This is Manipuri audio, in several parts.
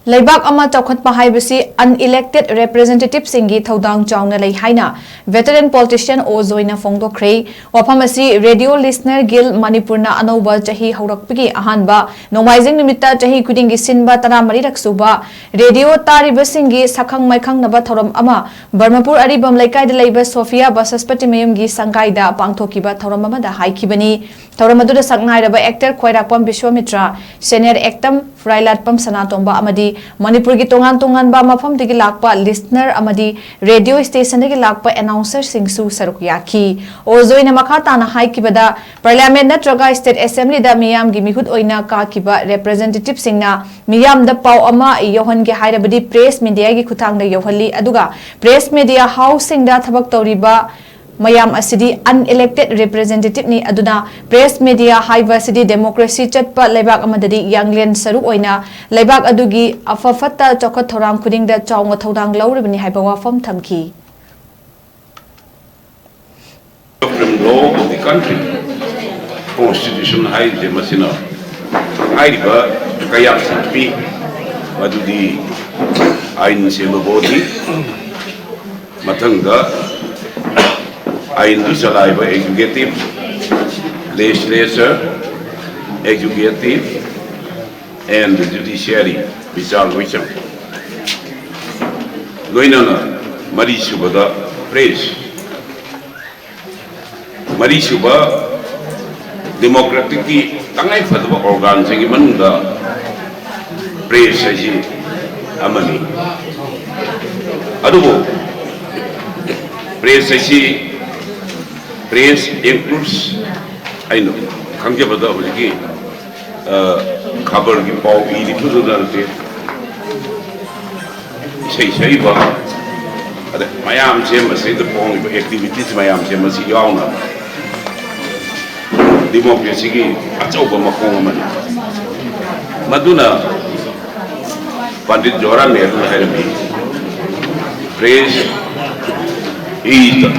Laibak ama chawkhat pahaibasi unelected representatives singi thodang chawna lei haina veteran politician Ozoina Fongdokhrei waphamasi radio listener gil Manipurna anauba chahi haurakpigi ahanba nomaizing nimitta chahi kudingi sinba tara marirak suba radio tariba singi sakhang maikhang naba thoram ama Barmapur aribam laikai da leiba Sophia Basaspati mayum gi sangaida pangthokiba thoram ama da haikibani thoram adu da sangairaba actor Khoirakpam Vishwamitra senior actor Frailatpam Sanatomba amadi Manipur ki tongan ba mafam digi lakpa listener amadi radio station digi lakpa announcer singsu saruk yaki Ozoina makha tana haikibada parliament natraga state assembly da miyam gi mihut oina ka kiba representative singna miyam da pau ama yohan ge hairabadi press media gi khutang da yohali aduga press media housing da thabak tawriba mayam asidi unelected representative ni aduna press media haiba asidi democracy chatpa leibak amadadi yanglen saruk oina leibak adugi afafata chokot thorang khuding da chawnga thodang lauribani haiba wafam thamki law of the country constitution hai de masina haiba kaya sanpi adudi ain sema bodi matanga ain salaiba executive legislature executive and the judiciary vichar vichar loinana mari subada press mari suba democratic ki tangai fadba organ se gi manunda press ji amani adubo press ji press includes I know khangje bada hoji khabar ki pau iri pududar te sei ba ada mayam se masai the pong activities mayam se masi yauna democracy ki achauba makong amani maduna Pandit Jawaharlal Nehru hairami press is the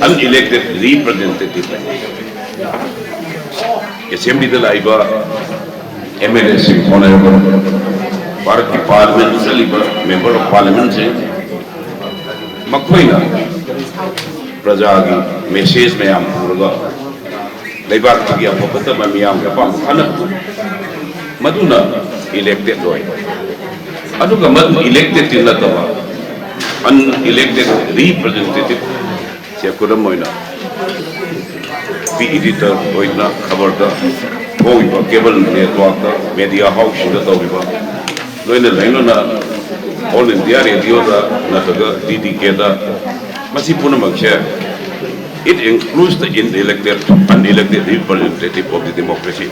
unelected representative. Assembly the Laiba MLS honorable Bharat ki Parliament Saliba member of Parliament se Makhoina Prajagi message में हम पूरा Laiba की आप पता मैं हम क्या पाम खाना मधुना elected होए अदुका मधु elected इल्ला तवा unelected representative se kuram moina editor oina khabar da hoiba cable network da media house da toiba loina laino na all india radio da nataga DDK da masi puna maksha it includes the unelected representative of the democracy